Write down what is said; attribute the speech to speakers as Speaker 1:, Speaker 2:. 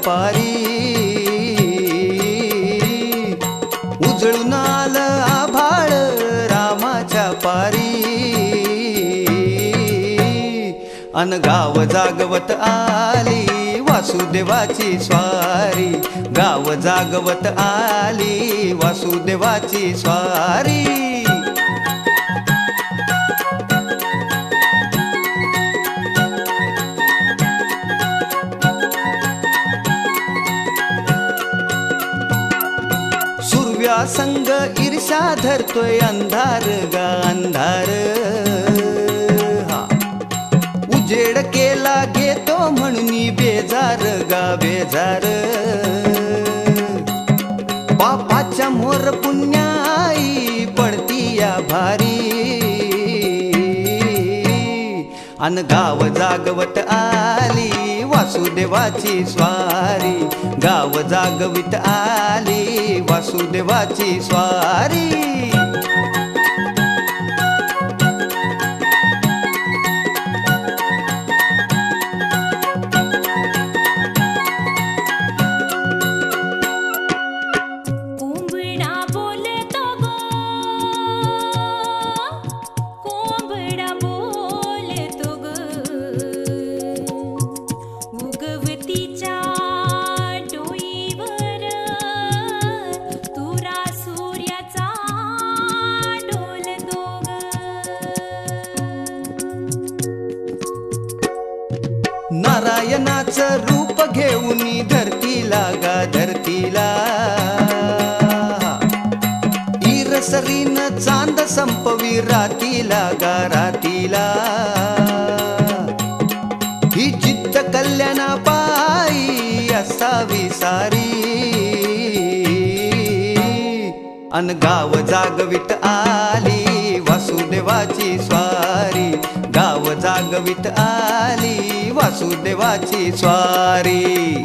Speaker 1: पारी उजळून आलं आभाळ रामाच्या पारी अन गाव जागवत आली वासुदेवाची स्वारी गाव जागवत आली वासुदेवाची स्वारी सुरव्या संग ईर्ष्या धरतोय अंधार गा अंधार उजेड केला घेतो म्हणून बेजार गा बेजार पापाच्या मोर पुण्याई पडती या भारी अन गाव जागवत आली वासुदेवाची स्वारी गाव जागवित आली वासुदेवाची स्वारी नारायणाचं रूप घेऊन धरतीला गा धरतीला ईरसरीन चांद संपवी रातीला गा रातीला ही जिद्द कल्याणा पायी असावी सारी अन गाव जागवित आली वासुदेवाची स्वारी गाव जागवित आली वासुदेवाची स्वारी